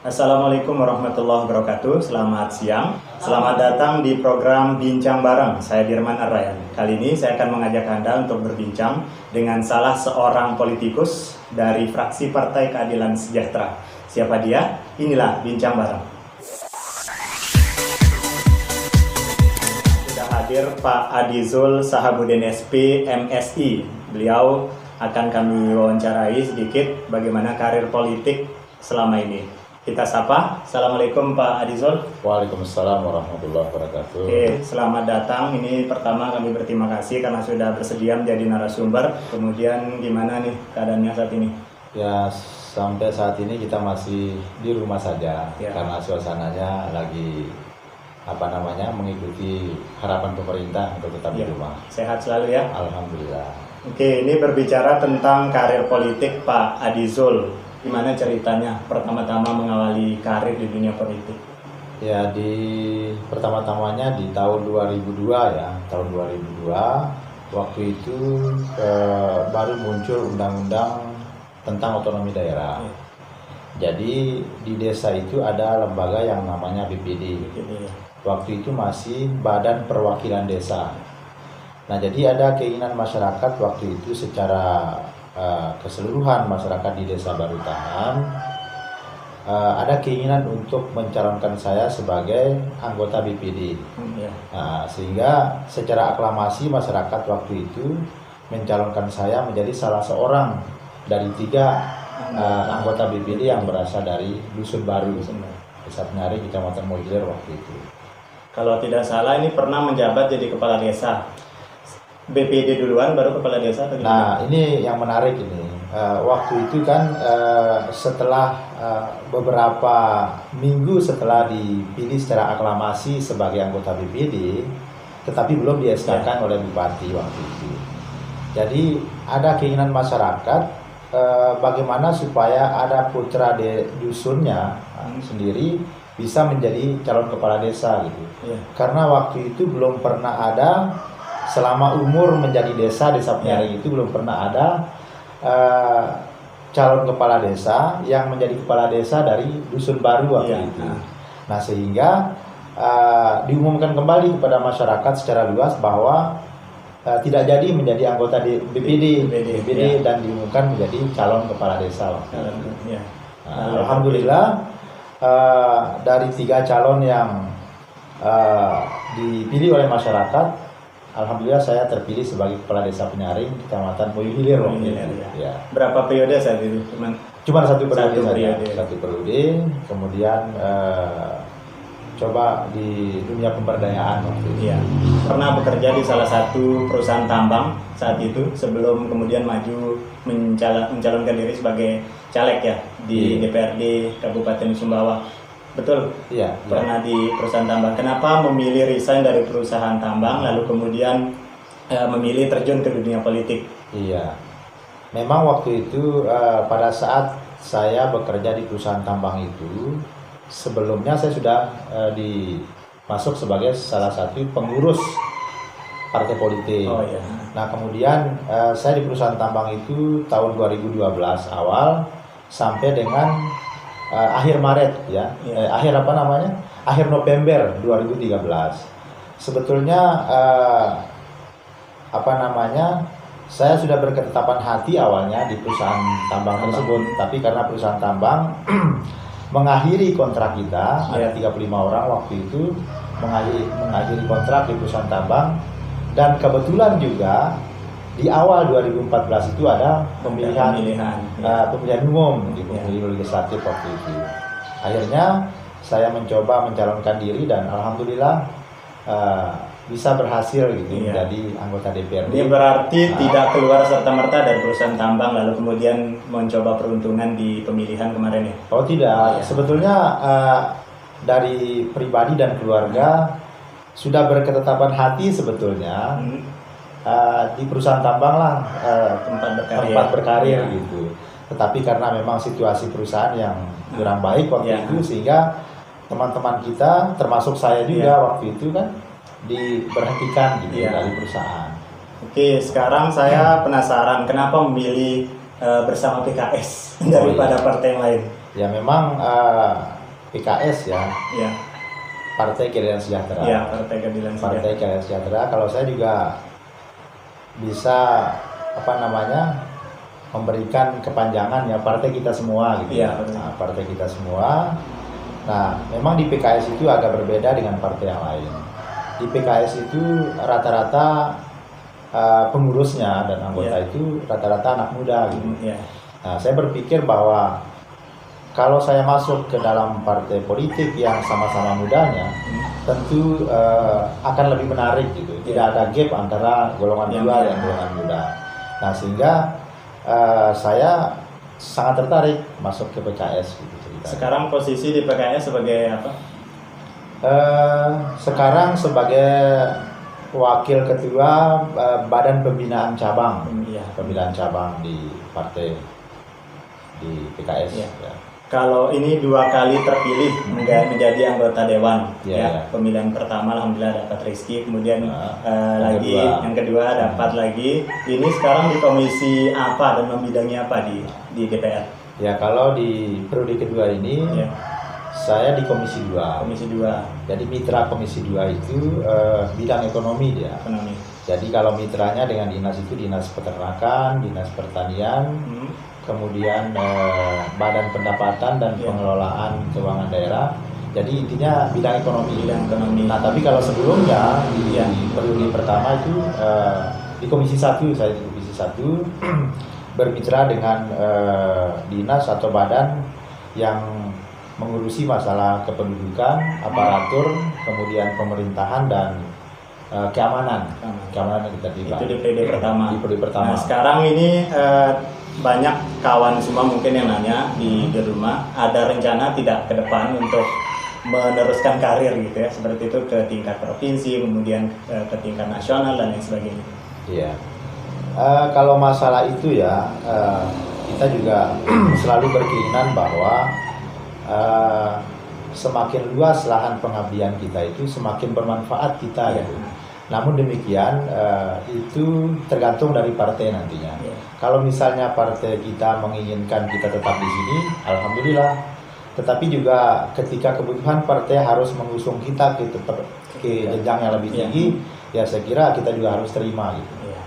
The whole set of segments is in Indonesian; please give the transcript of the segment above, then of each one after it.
Assalamualaikum warahmatullahi wabarakatuh. Selamat siang. Selamat datang di program Bincang Bareng. Saya Dirman Arrayan. Kali ini saya akan mengajak Anda untuk berbincang dengan salah seorang politikus dari fraksi Partai Keadilan Sejahtera. Siapa dia? Inilah Bincang Bareng. Sudah hadir Pak Adizul Sahabudin SP MSI. Beliau akan kami wawancarai sedikit bagaimana karir politik selama ini. Kita sapa. Assalamualaikum Pak Adizul. Waalaikumsalam warahmatullahi wabarakatuh. Oke, selamat datang. Ini pertama kami berterima kasih karena sudah bersedia menjadi narasumber. Kemudian gimana nih keadaannya saat ini? Ya, sampai saat ini kita masih di rumah saja Ya. karena suasananya lagi mengikuti harapan pemerintah untuk tetap di Ya. rumah. Sehat selalu ya. Alhamdulillah. Oke, ini berbicara tentang karir politik Pak Adizul. Gimana ceritanya pertama-tama mengawali karir di dunia politik? Ya, pertama-tamanya di tahun 2002 ya. Tahun 2002 waktu itu baru muncul undang-undang tentang otonomi daerah. Ya. Jadi di desa itu ada lembaga yang namanya BPD. Ini, Waktu itu masih Badan Perwakilan Desa. Nah, jadi ada keinginan masyarakat waktu itu secara keseluruhan masyarakat di Desa Barutaan ada keinginan untuk mencalonkan saya sebagai anggota BPD. ya. Nah, sehingga secara aklamasi masyarakat waktu itu mencalonkan saya menjadi salah seorang dari 3 anggota BPD yang berasal dari Dusun Baru, Desa Penari, Kecamatan Mogilir waktu itu. Kalau tidak salah ini pernah menjabat jadi kepala desa. BPD duluan baru kepala desa atau gimana? Nah, ini yang menarik ini. Waktu itu kan setelah beberapa minggu setelah dipilih secara aklamasi sebagai anggota BPD, tetapi belum di-SK-kan oleh Bupati waktu itu. Jadi ada keinginan masyarakat bagaimana supaya ada putra dusunnya sendiri bisa menjadi calon kepala desa gitu. Ya. Karena waktu itu belum pernah ada, selama umur menjadi desa Penyaring itu belum pernah ada calon kepala desa yang menjadi kepala desa dari Dusun Baru waktu itu. Nah, sehingga diumumkan kembali kepada masyarakat secara luas bahwa tidak jadi menjadi anggota di BPD dan diumumkan menjadi calon kepala desa waktu itu. Ya. Nah, alhamdulillah dari 3 calon yang dipilih oleh masyarakat, alhamdulillah saya terpilih sebagai kepala desa Penyaring, Kecamatan Mogilir waktu itu. Ya. Berapa periode saat itu? Cuma 1 periode Satu saja. periode. 1 periode. Kemudian coba di dunia pemberdayaan waktu itu. Iya. Pernah bekerja di salah satu perusahaan tambang saat itu sebelum kemudian maju mencalonkan diri sebagai caleg ya di DPRD Kabupaten Sumbawa. Betul? Iya. Pernah di perusahaan tambang. Kenapa memilih resign dari perusahaan tambang lalu kemudian memilih terjun ke dunia politik? Iya. Memang waktu itu pada saat saya bekerja di perusahaan tambang itu, sebelumnya saya sudah masuk sebagai salah satu pengurus partai politik. Oh iya. Nah, kemudian saya di perusahaan tambang itu tahun 2012 awal sampai dengan akhir Maret ya. Akhir November 2013. Sebetulnya saya sudah berketetapan hati awalnya di perusahaan tambang tersebut, tapi karena perusahaan tambang mengakhiri kontrak kita, ada 35 orang waktu itu mengakhiri kontrak di perusahaan tambang, dan kebetulan juga di awal 2014 itu ada pemilihan umum di pemilu legislatif waktu itu. Akhirnya saya mencoba mencalonkan diri dan alhamdulillah bisa berhasil gitu menjadi anggota DPRD. Ini berarti tidak keluar serta-merta dari perusahaan tambang lalu kemudian mencoba peruntungan di pemilihan kemarin ya? Oh tidak, sebetulnya dari pribadi dan keluarga sudah berketetapan hati sebetulnya di perusahaan tambang lah tempat berkarir gitu. Tetapi karena memang situasi perusahaan yang kurang baik waktu itu, sehingga teman-teman kita termasuk saya juga waktu itu kan diberhentikan gitu dari perusahaan. Oke, sekarang saya penasaran kenapa memilih bersama PKS daripada partai yang lain? Ya memang PKS ya, Ya, Partai Keadilan Sejahtera. ya, Partai Keadilan Partai Sejahtera. Keadilan Sejahtera. Kalau saya juga bisa memberikan kepanjangan ya partai kita semua gitu. Iya, ya. betul. Nah, partai kita semua. Nah, memang di PKS itu agak berbeda dengan partai yang lain. Di PKS itu rata-rata pengurusnya dan anggota itu rata-rata anak muda gitu. Ya, Nah, saya berpikir bahwa kalau saya masuk ke dalam partai politik yang sama-sama mudanya, tentu akan lebih menarik gitu. Tidak ada gap antara golongan tua dan golongan muda. Nah, sehingga saya sangat tertarik masuk ke PKS gitu ceritanya. sekarang posisi di PKS sebagai apa? Sekarang sebagai wakil ketua Badan Pembinaan Cabang, Iya. pembinaan cabang di partai di PKS. Iya. Ya. Kalau ini 2 kali terpilih menjadi anggota dewan, Iya, ya. iya. Pemilihan pertama alhamdulillah dapat Rizky, kemudian yang yang kedua dapat lagi. Ini sekarang di komisi apa dan membidangi apa di DPR? Ya, kalau di periode kedua ini Ya, saya di Komisi 2. komisi 2 Jadi mitra Komisi 2 itu bidang ekonomi dia. ekonomi. Jadi kalau mitranya dengan dinas itu dinas peternakan, dinas pertanian, kemudian badan pendapatan dan Ya. pengelolaan keuangan daerah. Jadi intinya bidang ekonomi. Bidang ekonomi. Nah, tapi kalau sebelumnya di Ya. periode pertama itu di Komisi 1, saya di Komisi 1 bermitra dengan dinas atau badan yang mengurusi masalah kependudukan, aparatur, kemudian pemerintahan dan keamanan dan ketertiban. Itu di periode pertama. Di periode pertama. Nah, sekarang ini banyak kawan semua mungkin yang nanya di rumah, ada rencana tidak ke depan untuk meneruskan karir gitu ya, seperti itu ke tingkat provinsi, kemudian ke tingkat nasional dan lain sebagainya. Iya. Kalau masalah itu ya, kita juga selalu berkeinginan bahwa semakin luas lahan pengabdian kita itu semakin bermanfaat kita Ya. gitu. Namun demikian itu tergantung dari partai nantinya. Ya. Kalau misalnya partai kita menginginkan kita tetap di sini, alhamdulillah. Tetapi juga ketika kebutuhan partai harus mengusung kita ke jenjang yang lebih tinggi, ya saya kira kita juga harus terima gitu. Ya.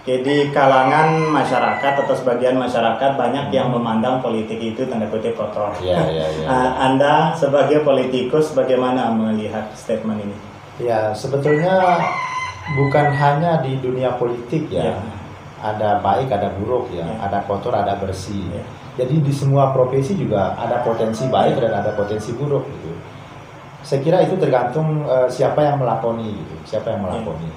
Jadi kalangan masyarakat atau sebagian masyarakat banyak yang memandang politik itu tanda kutip kotor. Ya. Anda sebagai politikus bagaimana melihat statement ini? Ya, sebetulnya bukan hanya di dunia politik ya. Ya. Ada baik, ada buruk ya. Ya. Ada kotor, ada bersih. Ya. Jadi di semua profesi juga ada potensi baik dan ada potensi buruk gitu. Saya kira itu tergantung siapa yang melakoni gitu. Siapa yang melakoni.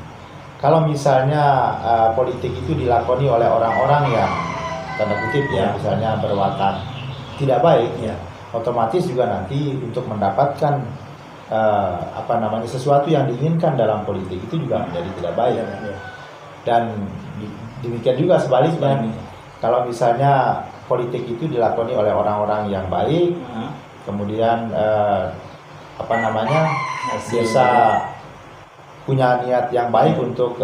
Kalau misalnya politik itu dilakoni oleh orang-orang yang tanda kutip ya, misalnya berwatak tidak baik, Ya. otomatis juga nanti untuk mendapatkan sesuatu yang diinginkan dalam politik itu juga menjadi tidak baik. Ya. Dan demikian juga sebaliknya, Sebaliknya. kalau misalnya politik itu dilakoni oleh orang-orang yang baik, kemudian bisa punya niat yang baik untuk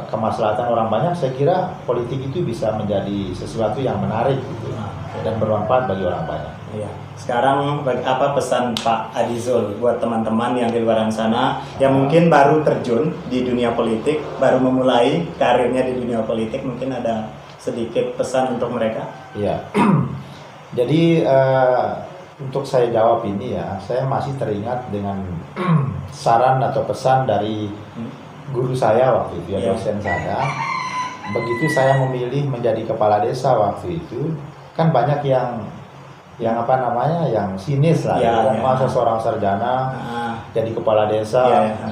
kemaslahatan orang banyak, saya kira politik itu bisa menjadi sesuatu yang menarik gitu, dan bermanfaat bagi orang banyak. Iya. Sekarang apa pesan Pak Adizul buat teman-teman yang di luar sana yang mungkin baru terjun di dunia politik, baru memulai karirnya di dunia politik, mungkin ada sedikit pesan untuk mereka? Iya. Jadi untuk saya jawab ini ya, saya masih teringat dengan saran atau pesan dari guru saya waktu itu ya, dosen saya. Begitu saya memilih menjadi kepala desa waktu itu, kan banyak yang sinis lah, masa seorang sarjana jadi kepala desa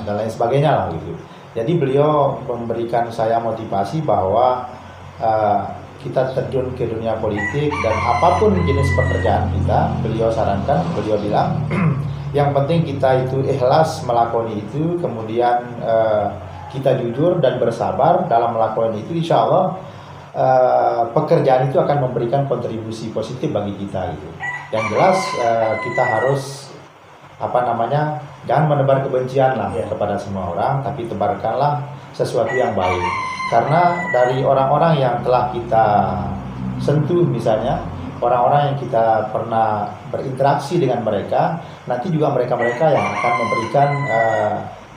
dan lain sebagainya lah gitu. Jadi beliau memberikan saya motivasi bahwa kita terjun ke dunia politik dan apapun jenis pekerjaan kita, beliau sarankan, beliau bilang yang penting kita itu ikhlas melakoni itu, kemudian kita jujur dan bersabar dalam melakoni itu, insya Allah pekerjaan itu akan memberikan kontribusi positif bagi kita gitu. Yang jelas kita harus jangan menebar kebencian lah kepada semua orang, tapi tebarkanlah sesuatu yang baik. Karena dari orang-orang yang telah kita sentuh misalnya orang-orang yang kita pernah berinteraksi dengan mereka, nanti juga mereka-mereka yang akan memberikan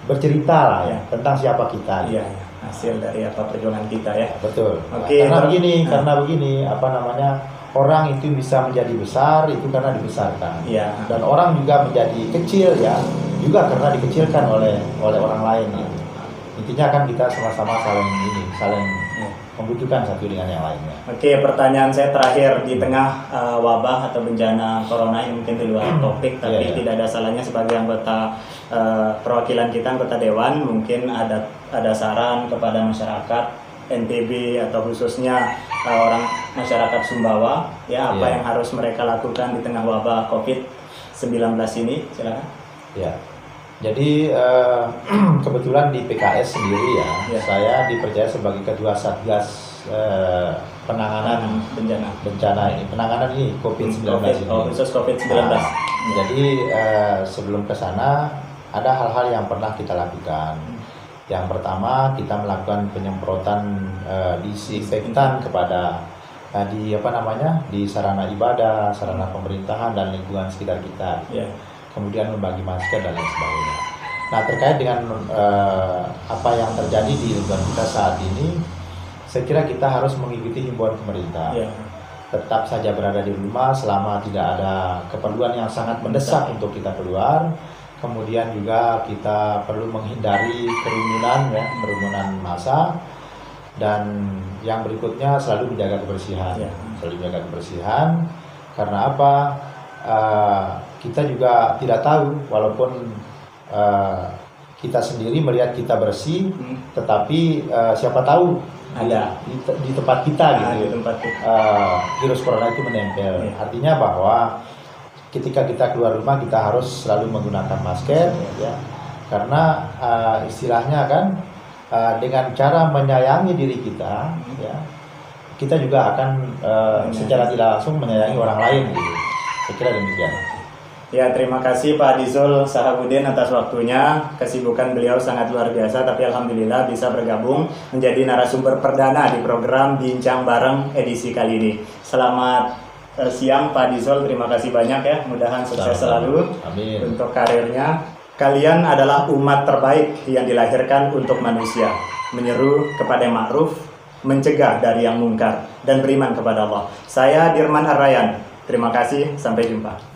bercerita lah ya tentang siapa kita. Iya, hasil dari apa perjuangan kita ya. Betul. Oke, karena begini, apa namanya, orang itu bisa menjadi besar itu karena dibesarkan. Iya. Dan orang juga menjadi kecil ya juga karena dikecilkan oleh orang lain. Ya. Intinya kan kita sama-sama saling membutuhkan satu dengan yang lainnya. Oke, pertanyaan saya terakhir, di tengah wabah atau bencana corona yang mungkin di luar topik, tapi tidak ada salahnya sebagai anggota perwakilan kita, anggota dewan, mungkin ada saran kepada masyarakat NTB atau khususnya orang masyarakat Sumbawa, ya apa yang harus mereka lakukan di tengah wabah COVID-19 ini, silakan. Ya. Jadi kebetulan di PKS sendiri saya dipercaya sebagai ketua Satgas penanganan bencana ini, penanganan ini COVID-19 ini. Khusus COVID-19. Jadi sebelum ke sana ada hal-hal yang pernah kita lakukan. Yang pertama, kita melakukan penyemprotan disinfektan kepada di sarana ibadah, sarana pemerintahan dan lingkungan sekitar kita. Kemudian membagi masker dan lain sebagainya. Nah, terkait dengan apa yang terjadi di lingkungan kita saat ini, saya kira kita harus mengikuti himbauan pemerintah. Tetap saja berada di rumah selama tidak ada keperluan yang sangat mendesak untuk kita keluar. Kemudian juga kita perlu menghindari kerumunan massa. Dan yang berikutnya selalu menjaga kebersihan. Selalu menjaga kebersihan. Karena apa? Kita juga tidak tahu, walaupun kita sendiri melihat kita bersih, tetapi siapa tahu ada di tempat kita virus corona itu menempel. Artinya bahwa ketika kita keluar rumah kita harus selalu menggunakan masker, karena istilahnya kan dengan cara menyayangi diri kita, kita juga akan secara tidak langsung menyayangi orang lain. Saya kira demikian. Ya, terima kasih Pak Dizul Sahabudin atas waktunya. Kesibukan beliau sangat luar biasa, tapi alhamdulillah bisa bergabung menjadi narasumber perdana di program Bincang Bareng edisi kali ini. Selamat siang Pak Dizul, terima kasih banyak ya. Mudahan sukses selalu. Amin. Untuk karirnya. Kalian adalah umat terbaik yang dilahirkan untuk manusia. Menyeru kepada yang ma'ruf, mencegah dari yang mungkar, dan beriman kepada Allah. Saya Dirman Arrayan. Terima kasih, sampai jumpa.